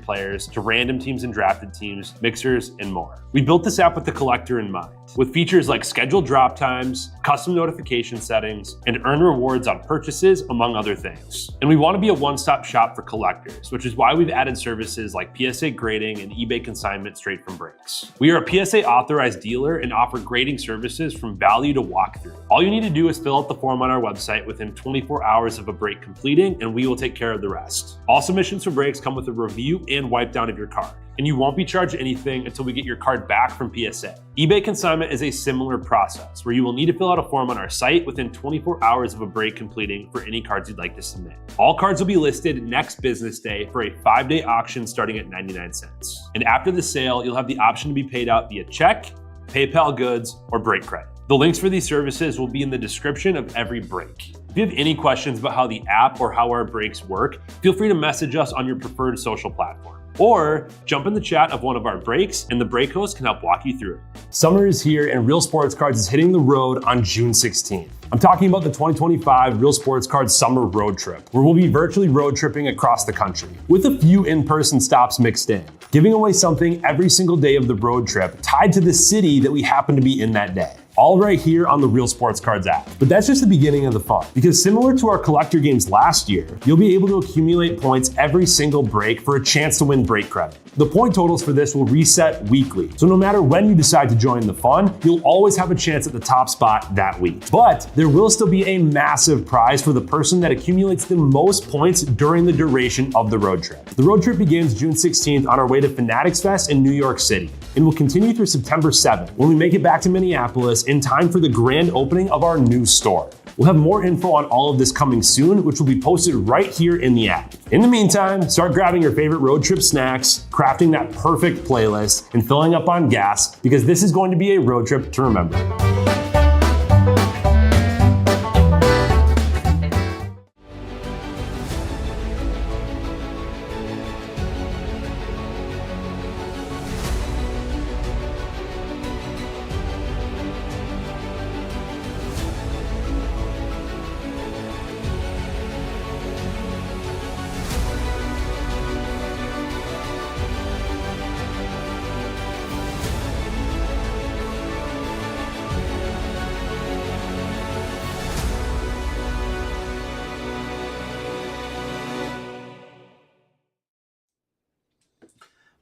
players to random teams and drafted teams, mixers, and more. We built this app with the collector in mind, with features like scheduled drop times, custom notification settings, and earn rewards on purchases, among other things. And we want to be a one-stop shop for collectors, which is why we've added services like PSA grading and eBay consignment straight from breaks. We are a PSA authorized dealer and offer grading services from value to walkthrough. All you need to do is fill out the form on our website within 24 hours of a break completing, and we will take care of the rest. All submissions for breaks come with a review and wipe down of your card, and you won't be charged anything until we get your card back from PSA. eBay consignment is a similar process where you will need to fill out a form on our site within 24 hours of a break completing for any cards you'd like to submit. All cards will be listed next business day for a 5-day auction starting at 99 cents. And after the sale, you'll have the option to be paid out via check, PayPal goods, or break credit. The links for these services will be in the description of every break. If you have any questions about how the app or how our breaks work, feel free to message us on your preferred social platform. Or jump in the chat of one of our breaks and the break host can help walk you through it. Summer is here and Real Sports Cards is hitting the road on June 16th. I'm talking about the 2025 Real Sports Cards Summer Road Trip, where we'll be virtually road tripping across the country, with a few in-person stops mixed in, giving away something every single day of the road trip tied to the city that we happen to be in that day. All right here on the Real Sports Cards app. But that's just the beginning of the fun, because similar to our collector games last year, you'll be able to accumulate points every single break for a chance to win break credit. The point totals for this will reset weekly, so no matter when you decide to join the fun, you'll always have a chance at the top spot that week. But there will still be a massive prize for the person that accumulates the most points during the duration of the road trip. The road trip begins June 16th on our way to Fanatics Fest in New York City, and will continue through September 7th when we make it back to Minneapolis in time for the grand opening of our new store. We'll have more info on all of this coming soon, which will be posted right here in the app. In the meantime, start grabbing your favorite road trip snacks, crafting that perfect playlist, and filling up on gas, because this is going to be a road trip to remember.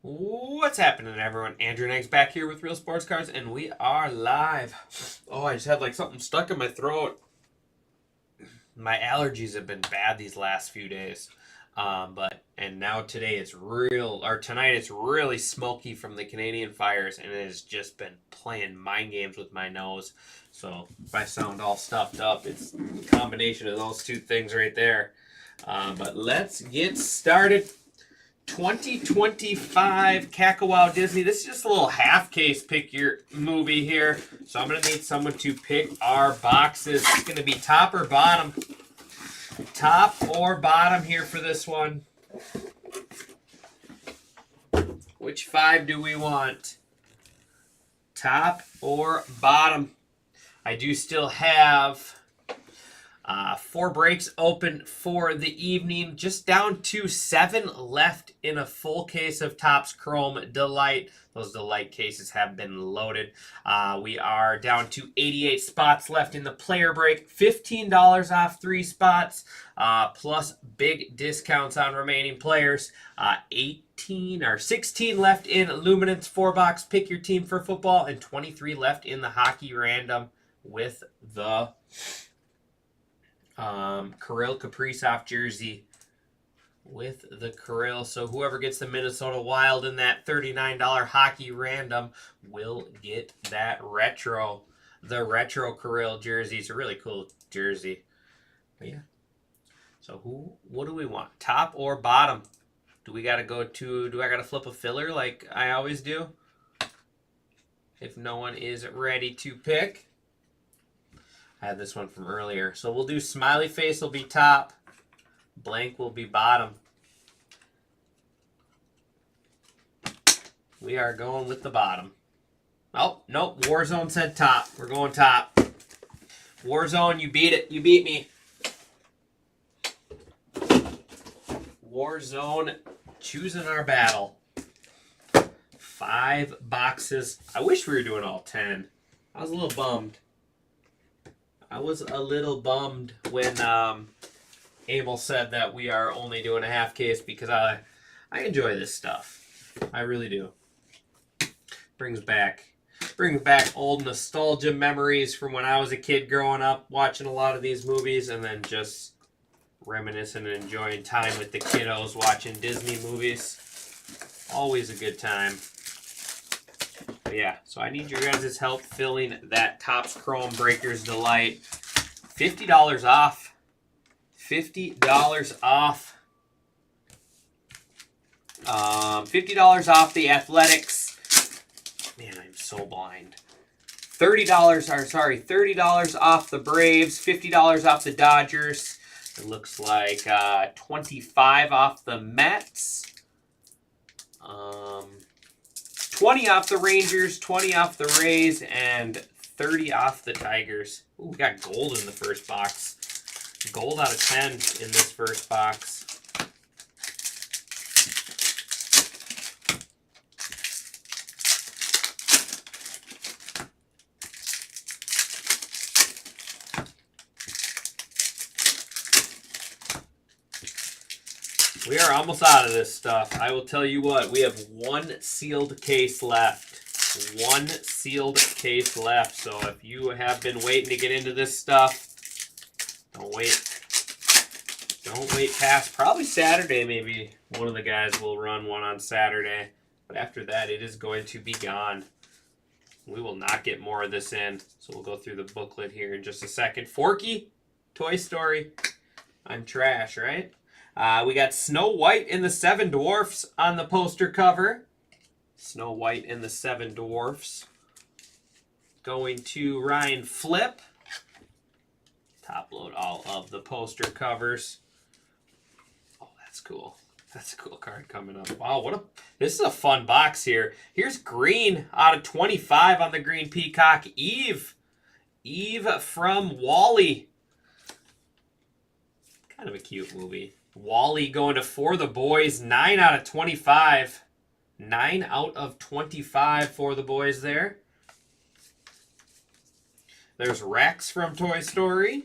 What's happening, everyone? Andrew and Eggs back here with Real Sports Cards, and we are live. Oh, I just had like something stuck in my throat. My allergies have been bad these last few days, and now tonight it's really smoky from the Canadian fires, and it has just been playing mind games with my nose. So if I sound all stuffed up, it's a combination of those two things right there. But let's get started. 2025 Kakawow Disney. This is just a little half case pick your movie here. So I'm going to need someone to pick our boxes. It's going to be top or bottom. Top or bottom here for this one. Which 5 do we want? Top or bottom? I do still have 4 breaks open for the evening. Just down to 7 left in a full case of Topps Chrome Delight. Those Delight cases have been loaded. We are down to 88 spots left in the player break. $15 off 3 spots, plus big discounts on remaining players. 16 left in Luminance 4-box Pick Your Team for football, and 23 left in the hockey random with the Kirill Kaprizov jersey with the Kirill. So whoever gets the Minnesota Wild in that $39 hockey random will get that retro. The retro Kirill jersey. It's a really cool jersey. But yeah. So what do we want? Top or bottom? Do I gotta flip a filler like I always do? If no one is ready to pick. I had this one from earlier. So we'll do smiley face will be top. Blank will be bottom. We are going with the bottom. Oh, nope. Warzone said top. We're going top. Warzone, you beat it. You beat me. Warzone choosing our battle. 5 boxes. I wish we were doing all 10. I was a little bummed. When Abel said that we are only doing a half case because I enjoy this stuff. I really do. Brings back old nostalgia memories from when I was a kid growing up, watching a lot of these movies, and then just reminiscing and enjoying time with the kiddos watching Disney movies. Always a good time. But yeah, so I need your guys' help filling that Topps Chrome Breakers Delight. $50 off. $50 off. $50 off the Athletics. Man, I'm so blind. $30 off the Braves, $50 off the Dodgers. It looks like 25 off the Mets. 20 off the Rangers, 20 off the Rays, and 30 off the Tigers. Ooh, we got gold in the first box. Gold out of 10 in this first box. We are almost out of this stuff. I will tell you what, we have 1 sealed case left. 1 sealed case left. So if you have been waiting to get into this stuff, don't wait. Don't wait past probably Saturday. Maybe one of the guys will run one on Saturday. But after that, it is going to be gone. We will not get more of this in. So we'll go through the booklet here in just a second. Forky, Toy Story. I'm trash, right? We got Snow White and the 7 Dwarfs on the poster cover. Snow White and the 7 Dwarfs. Going to Ryan Flip. Top load all of the poster covers. Oh, that's cool. That's a cool card coming up. Wow, this is a fun box here. Here's green out of 25 on the green peacock. Eve. Eve from Wall-E. Kind of a cute movie. Wall-E going to For the Boys, 9 out of 25. 9 out of 25 for the boys there. There's Rex from Toy Story.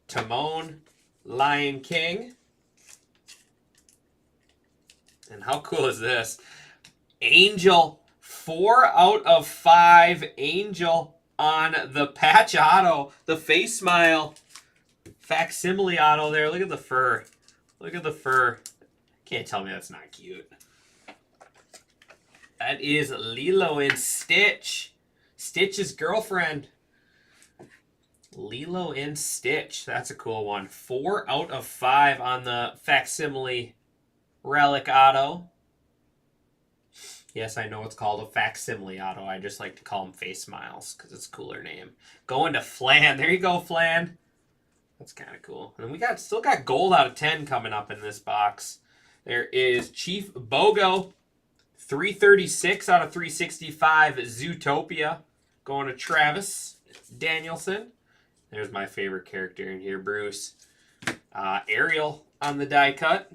Timon, Lion King. And how cool is this? Angel, 4 out of 5. Angel on the patch auto, the face smile. Facsimile auto there. Look at the fur. Look at the fur. Can't tell me that's not cute. That is Lilo and Stitch. Stitch's girlfriend. Lilo and Stitch. That's a cool one. 4 out of 5 on the facsimile relic auto. Yes, I know it's called a facsimile auto. I just like to call them face smiles because it's a cooler name. Going to Flan. There you go, Flan. That's kind of cool. And we still got gold out of 10 coming up in this box. There is Chief Bogo, 336 out of 365, Zootopia, going to Travis Danielson. There's my favorite character in here, Bruce. Ariel on the die cut.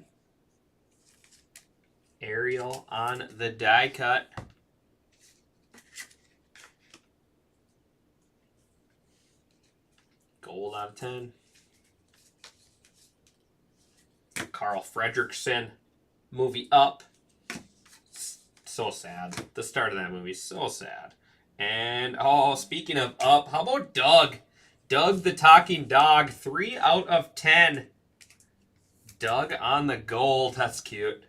Ariel on the die cut. Gold out of 10. Carl Fredricksen, movie Up. So sad. The start of that movie, so sad. And, oh, speaking of Up, how about Doug? Doug the Talking Dog, 3 out of 10. Doug on the gold. That's cute.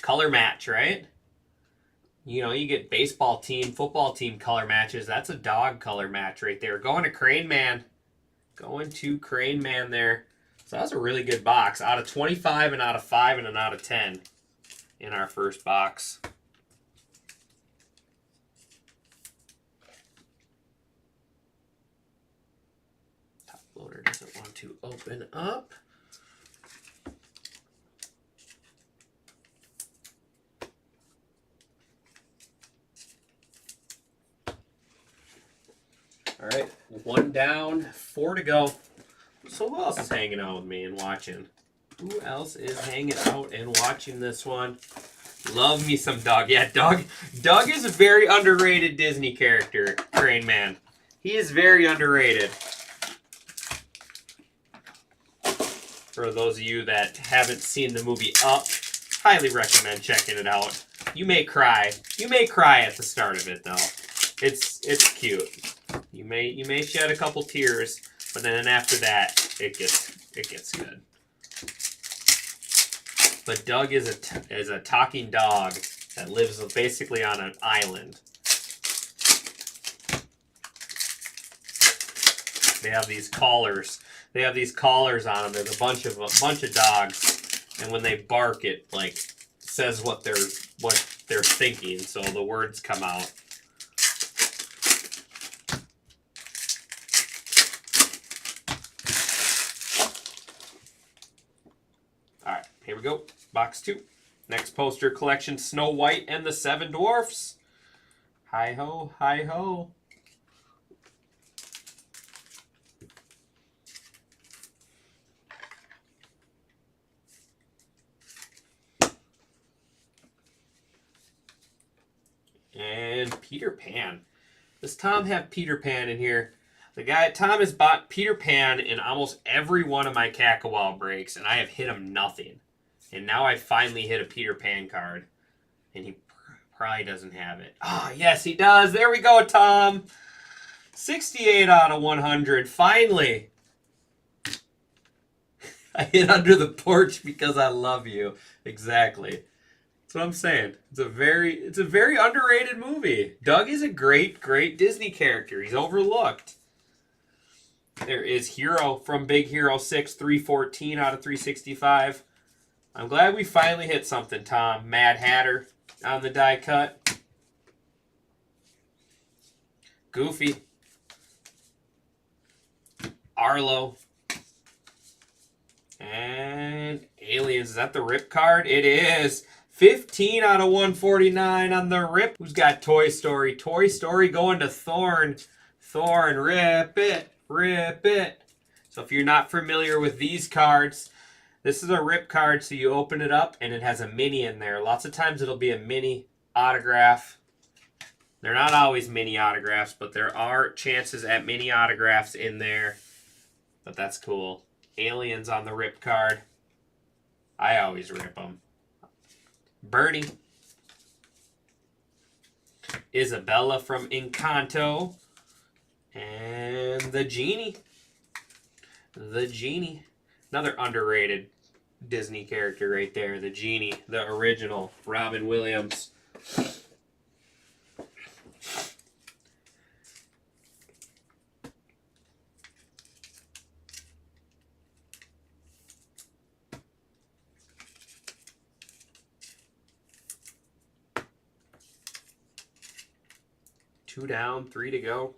Color match, right? You know, you get baseball team, football team color matches. That's a dog color match right there. Going to Crane Man. Going to Crane Man there. So that was a really good box. Out of 25, and out of 5, and an out of 10 in our first box. Top loader doesn't want to open up. All right, 1 down, 4 to go. So who else is hanging out with me and watching? Who else is hanging out and watching this one? Love me some Doug. Yeah, Doug is a very underrated Disney character, Crane Man. He is very underrated. For those of you that haven't seen the movie Up, highly recommend checking it out. You may cry. You may cry at the start of it though. It's cute. You may shed a couple tears, but then after that it gets good. But Doug is a talking dog that lives basically on an island. They have these collars. They have these collars on them. There's a bunch of dogs, and when they bark, it like says what they're thinking. So the words come out. All right, here we go. Box 2. Next poster collection: Snow White and the Seven Dwarfs. Hi ho, hi ho. And Peter Pan. Does Tom have Peter Pan in here? Tom has bought Peter Pan in almost every one of my Kakawow breaks, and I have hit him nothing. And now I finally hit a Peter Pan card, and he probably doesn't have it. Ah, yes, he does. There we go, Tom. 68 out of 100. Finally. I hit under the porch because I love you. Exactly. That's what I'm saying. It's a very underrated movie. Doug is a great Disney character. He's overlooked. There is Hero from Big Hero 6, 314 out of 365. I'm glad we finally hit something, Tom. Mad Hatter on the die cut. Goofy. Arlo. And Aliens. Is that the Rip card? It is. 15 out of 149 on the Rip. Who's got Toy Story? Toy Story going to Thorn. Thorn, rip it, rip it. So if you're not familiar with these cards, this is a Rip card, so you open it up and it has a mini in there. Lots of times it'll be a mini autograph. They're not always mini autographs, but there are chances at mini autographs in there. But that's cool. Aliens on the Rip card. I always rip them. Bernie. Isabella from Encanto. And the Genie. The Genie. Another underrated Disney character right there. The Genie. The original. Robin Williams. Two down, 3 to go.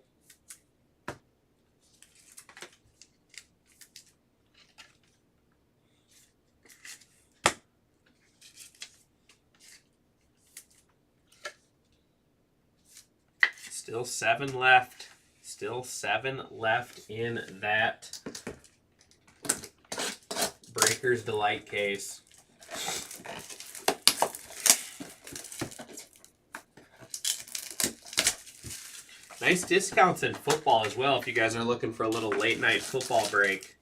Still 7 left. Still 7 left in that Breaker's Delight case. Nice discounts in football as well if you guys are looking for a little late night football break.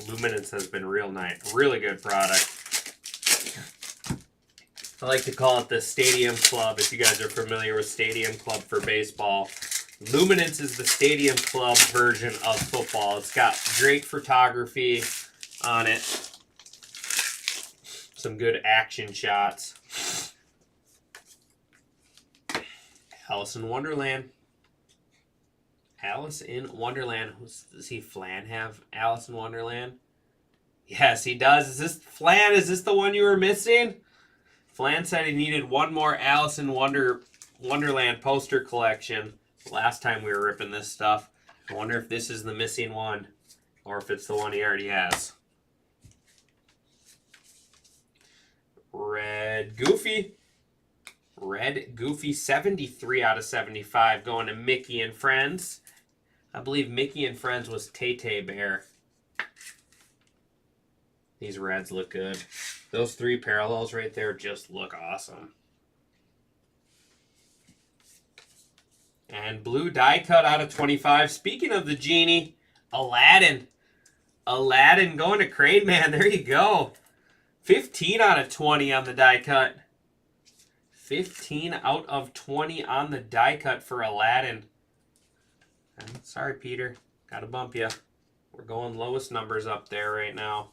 Luminance has been real nice. Really good product. I like to call it the Stadium Club if you guys are familiar with Stadium Club for baseball. Luminance is the Stadium Club version of football. It's got great photography on it. Some good action shots. Alice in Wonderland. Alice in Wonderland. Does he Flan have Alice in Wonderland? Yes, he does. Is this Flan? Is this the one you were missing? Flan said he needed one more Alice in Wonderland poster collection. Last time we were ripping this stuff. I wonder if this is the missing one, or if it's the one he already has. Red Goofy. Red Goofy, 73 out of 75, going to Mickey and Friends. I believe Mickey and Friends was Tay-Tay Bear. These reds look good. Those 3 parallels right there just look awesome. And blue die cut out of 25. Speaking of the genie, Aladdin. Aladdin going to Crane Man. There you go. 15 out of 20 on the die cut. 15 out of 20 on the die cut for Aladdin. Sorry, Peter. Gotta bump you. We're going lowest numbers up there right now.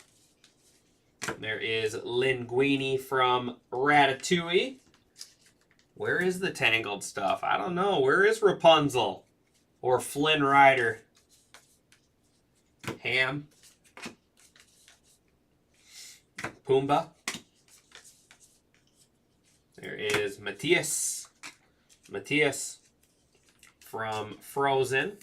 There is Linguini from Ratatouille. Where is the Tangled stuff? I don't know. Where is Rapunzel? Or Flynn Rider? Ham. Pumbaa. There is Matthias. Matthias from Frozen.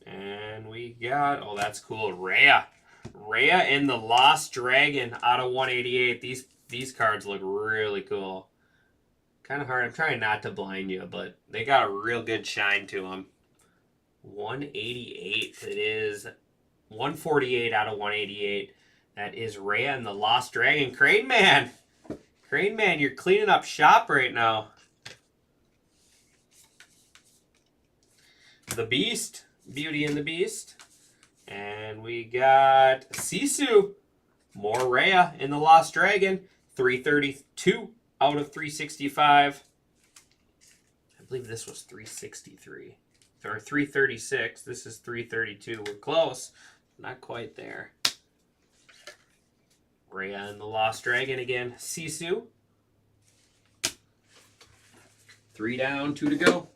And we got, oh, that's cool, Raya. Raya and the Lost Dragon out of 188. These cards look really cool. Kind of hard. I'm trying not to blind you, but they got a real good shine to them. 188. It is 148 out of 188. That is Raya and the Lost Dragon. Crane Man. Crane Man, you're cleaning up shop right now. The Beast. Beauty and the Beast. And we got Sisu. More Raya in the Lost Dragon. 332 out of 365. I believe this was 363. Or 336. This is 332. We're close. Not quite there. Raya and the Lost Dragon again. Sisu. 3 down, 2 to go.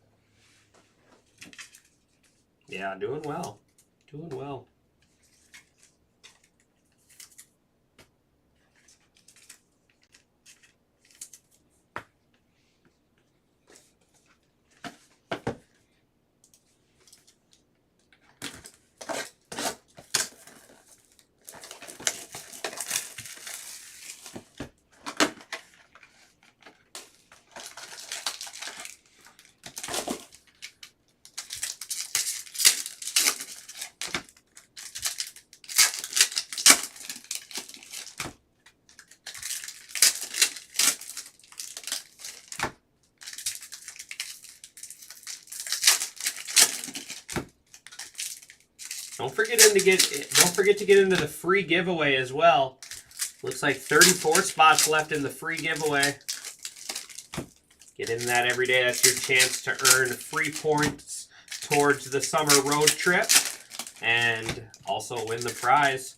Yeah, doing well. Doing well. Don't forget to get into the free giveaway as well. Looks like 34 spots left in the free giveaway. Get in that every day. That's your chance to earn free points towards the summer road trip and also win the prize.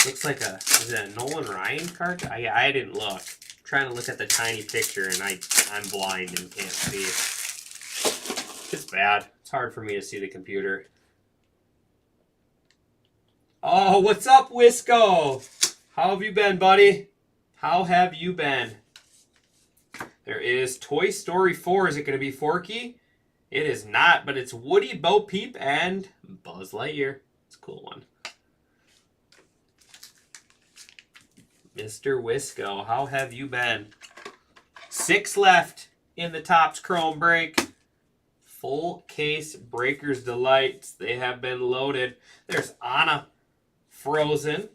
Looks like is it a Nolan Ryan card? I didn't look. I'm trying to look at the tiny picture and I'm blind and can't see. It's bad. It's hard for me to see the computer. Oh, what's up, Wisco? How have you been, buddy? How have you been? There is Toy Story 4. Is it going to be Forky? It is not, but it's Woody, Bo Peep, and Buzz Lightyear. It's a cool one. Mr. Wisco, how have you been? 6 left in the Topps Chrome break. Full case Breakers Delights. They have been loaded. There's Anna. Frozen.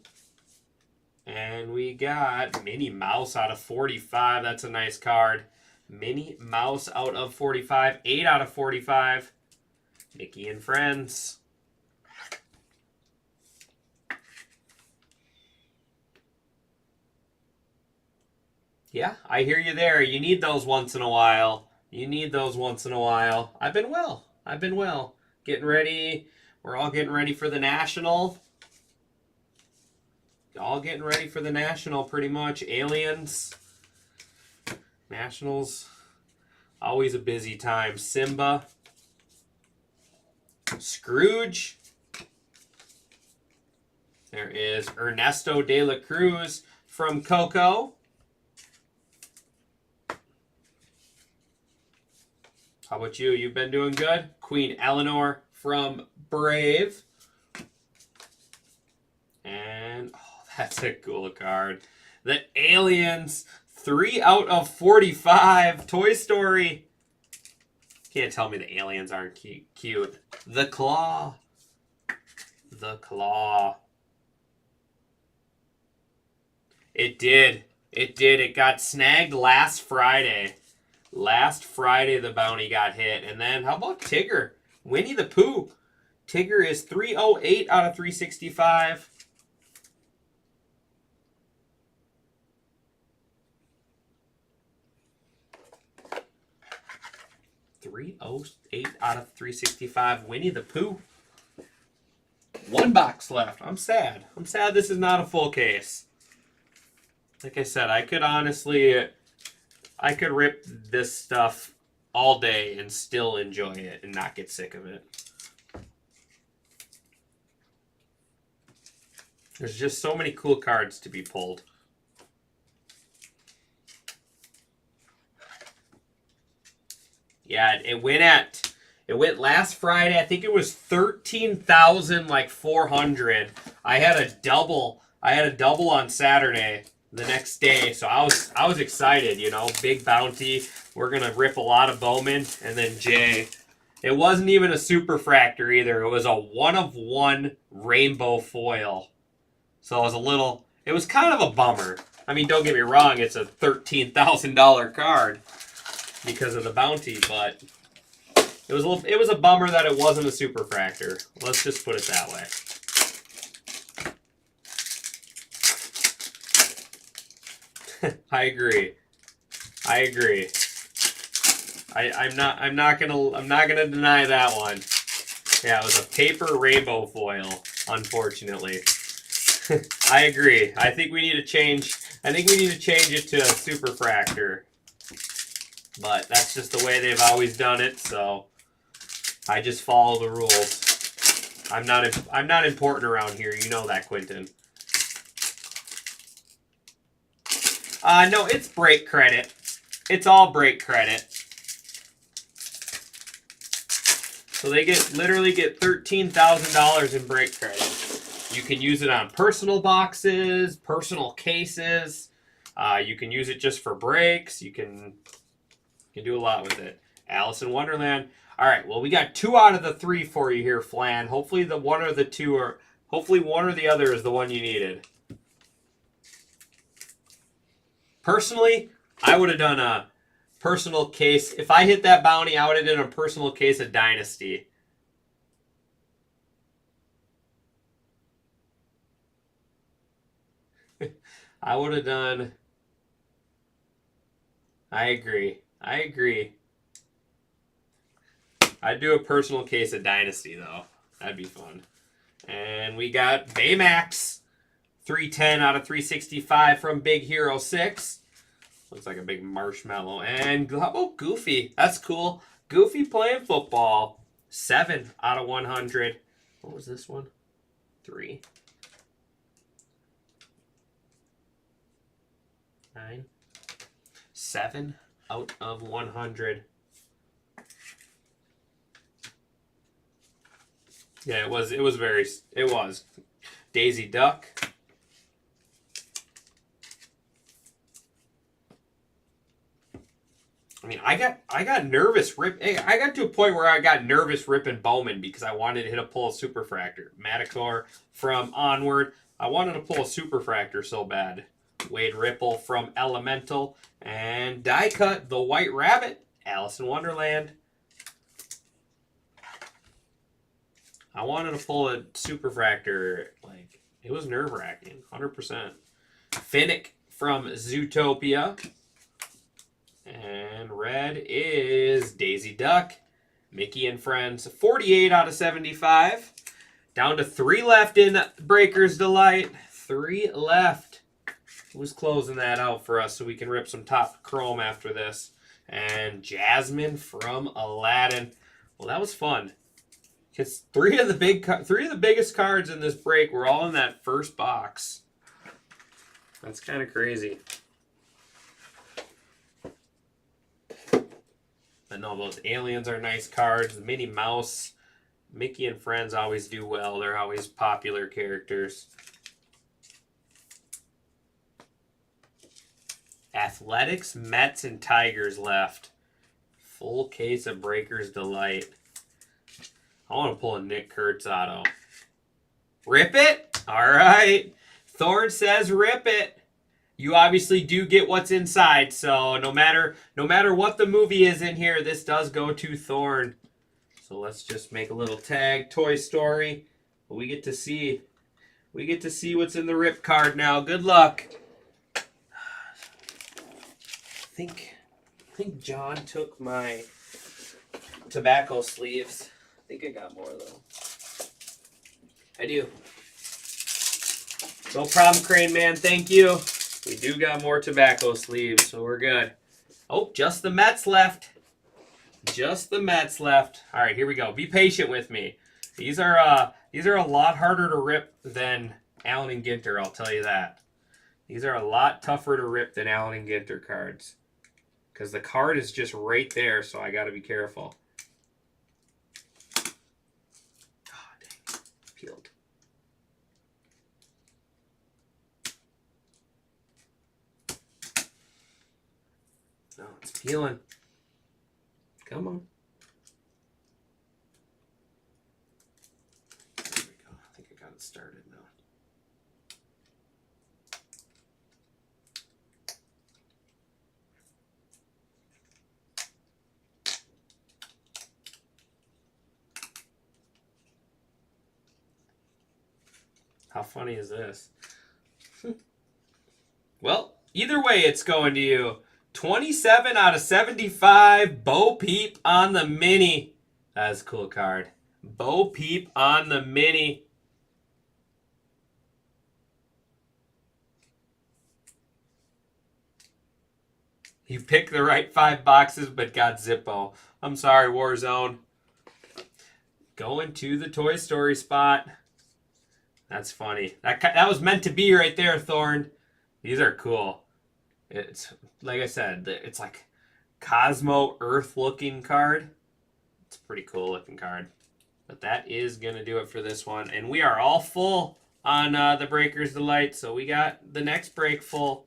And we got Minnie Mouse out of 45. That's a nice card. Minnie Mouse out of 45. 8 out of 45. Mickey and Friends. Yeah, I hear you there. You need those once in a while. You need those once in a while. I've been well. I've been well. Getting ready. We're all getting ready for the National. All getting ready for the National, pretty much. Aliens. Nationals. Always a busy time. Simba. Scrooge. There is Ernesto de la Cruz from Coco. How about you? You've been doing good? Queen Eleanor from Brave. And, oh, that's a cool card. The Aliens, 3 out of 45. Toy Story. Can't tell me the aliens aren't cute. The Claw. The Claw. It did. It did. It got snagged last Friday. Last Friday, the bounty got hit. And then, how about Tigger? Winnie the Pooh. Tigger is 308 out of 365. 308 out of 365. Winnie the Pooh. 1 box left. I'm sad. I'm sad this is not a full case. Like I said, I could rip this stuff all day and still enjoy it and not get sick of it. There's just so many cool cards to be pulled. Yeah, it went last Friday. I think it was 13,400. I had a double on Saturday the next day, so I was excited, you know, big bounty. We're gonna rip a lot of Bowman, and then Jay. It wasn't even a super fractor either. It was a 1-of-1 rainbow foil. So it was kind of a bummer. I mean, don't get me wrong, it's a $13,000 card because of the bounty, but it was a bummer that it wasn't a super fractor. Let's just put it that way. I agree. I'm not gonna deny that one. Yeah, it was a paper rainbow foil, unfortunately. I agree. I think we need to change it to a super fractor. But that's just the way they've always done it, so I just follow the rules. I'm not important around here, you know that, Quentin. No, it's break credit. It's all break credit. So they literally get $13,000 in break credit. You can use it on personal boxes, personal cases. You can use it just for breaks. You can do a lot with it. Alice in Wonderland. All right, well, we got 2 out of the 3 for you here, Flan. Hopefully one or the other is the one you needed. Personally, I would have done a personal case. If I hit that bounty, I would have done a personal case of Dynasty. I would have done... I agree. I'd do a personal case of Dynasty, though. That'd be fun. And we got Baymax. 310 out of 365 from Big Hero 6. Looks like a big marshmallow. And how about Goofy? That's cool. Goofy playing football. 7 out of 100. What was this one? 3. 9. 7 out of 100. Yeah, it was Daisy Duck. I mean, I got nervous I got to a point where I got nervous ripping Bowman because I wanted to hit a pull a super fractor. Matador from Onward. I wanted to pull a super fractor so bad. Wade Ripple from Elemental. And die cut the White Rabbit. Alice in Wonderland. I wanted to pull a super fractor. Like, it was nerve-wracking. 100%. Finnick from Zootopia. And red is Daisy Duck. Mickey and Friends. 48 out of 75. Down to 3 left in Breaker's Delight. 3 left. Who's closing that out for us so we can rip some top chrome after this? And Jasmine from Aladdin. Well, that was fun. Because three of the biggest cards in this break were all in that first box. That's kind of crazy. I know those aliens are nice cards. The Minnie Mouse, Mickey and Friends always do well. They're always popular characters. Athletics, Mets, and Tigers left. Full case of Breaker's Delight. I want to pull a Nick Kurtz auto. Rip it? All right. Thorn says rip it. You obviously do get what's inside, so no matter what the movie is in here, this does go to Thorn. So let's just make a little tag. Toy Story. We get to see what's in the rip card now. Good luck. I think John took my tobacco sleeves. I think I got more though. I do. No problem, Crane Man. Thank you. We do got more tobacco sleeves, so we're good. Oh, just the Mets left. Just the Mets left. All right, here we go. Be patient with me. These are a lot harder to rip than Allen and Ginter, I'll tell you that. These are a lot tougher to rip than Allen and Ginter cards. Because the card is just right there, so I got to be careful. Oh, dang. Peeled. No, it's peeling. Come on. There we go. I think I got it started now. How funny is this? Well, either way, it's going to you. 27 out of 75. Bo Peep on the mini. That's a cool card. Bo Peep on the mini. You picked the right 5 boxes, but got Zippo. I'm sorry, Warzone. Going to the Toy Story spot. That's funny. That was meant to be right there, Thorn. These are cool. It's, like I said, it's like Cosmo Earth looking card. It's a pretty cool looking card. But that is going to do it for this one. And we are all full on the Breaker's Delight. So we got the next break full.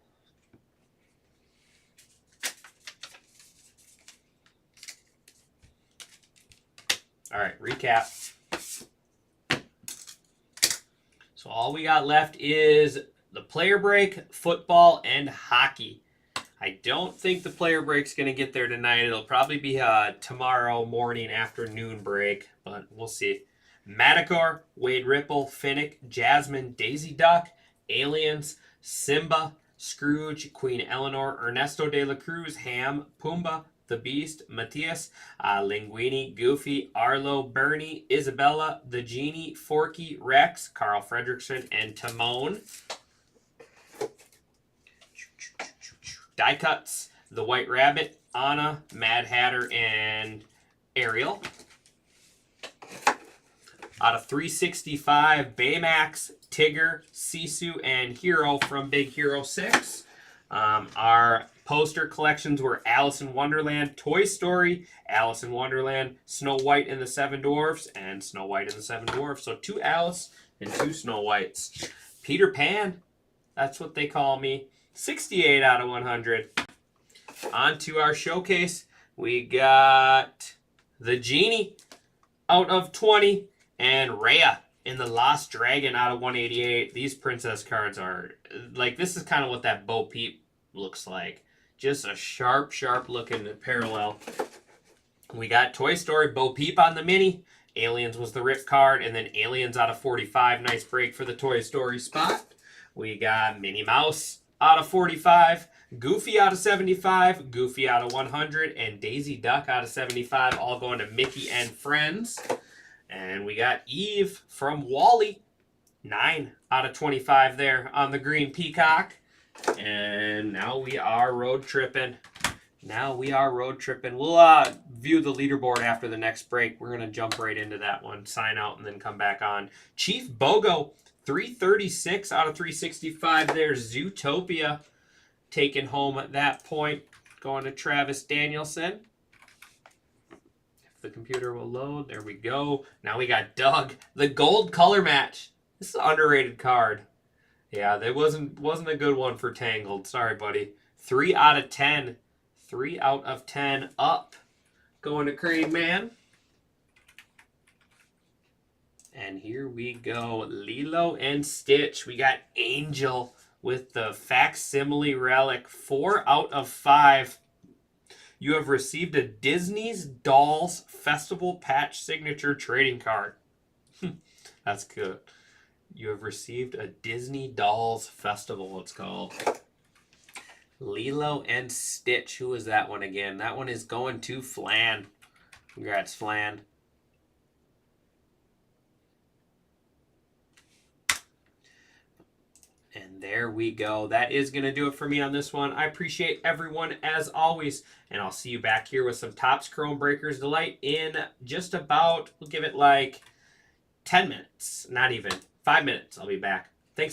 All right, recap. So all we got left is the player break, football, and hockey. I don't think the player break's going to get there tonight. It'll probably be tomorrow morning, afternoon break, but we'll see. Madakor, Wade Ripple, Finnick, Jasmine, Daisy Duck, Aliens, Simba, Scrooge, Queen Eleanor, Ernesto de la Cruz, Ham, Pumbaa, The Beast, Matthias, Linguini, Goofy, Arlo, Bernie, Isabella, The Genie, Forky, Rex, Carl Fredrickson, and Timon. Die cuts, The White Rabbit, Anna, Mad Hatter, and Ariel. Out of 365, Baymax, Tigger, Sisu, and Hero from Big Hero 6. Our poster collections were Alice in Wonderland, Toy Story, Alice in Wonderland, Snow White and the Seven Dwarfs, and Snow White and the Seven Dwarfs. So 2 Alice and 2 Snow Whites. Peter Pan, that's what they call me. 68 out of 100. On to our showcase. We got the Genie out of 20 and Rhea in the Lost Dragon out of 188. These princess cards are, like, this is kind of what that Bo Peep looks like. Just a sharp, sharp looking parallel. We got Toy Story, Bo Peep on the mini. Aliens was the rip card, and then Aliens out of 45. Nice break for the Toy Story spot. We got Minnie Mouse out of 45. Goofy out of 75. Goofy out of 100. And Daisy Duck out of 75. All going to Mickey and Friends. And we got Eve from Wall-E. 9 out of 25 there on the green peacock. And now we are road tripping. Now we are road tripping. We'll view the leaderboard after the next break. We're going to jump right into that one, sign out, and then come back on. Chief Bogo, 336 out of 365 there. Zootopia taking home at that point. Going to Travis Danielson. If the computer will load, there we go. Now we got Doug, the gold color match. This is an underrated card. Yeah, that wasn't a good one for Tangled. Sorry, buddy. 3 out of 10. 3 out of 10 up. Going to Crane Man. And here we go. Lilo and Stitch. We got Angel with the facsimile relic. 4 out of 5. You have received a Disney's Dolls Festival Patch Signature Trading Card. That's good. You have received a Disney Dolls Festival, it's called. Lilo and Stitch. Who is that one again? That one is going to Flan. Congrats, Flan. And there we go. That is going to do it for me on this one. I appreciate everyone as always. And I'll see you back here with some Topps Chrome Breakers Delight in just about, we'll give it like 10 minutes. Not even. 5 minutes. I'll be back. Thanks, everyone.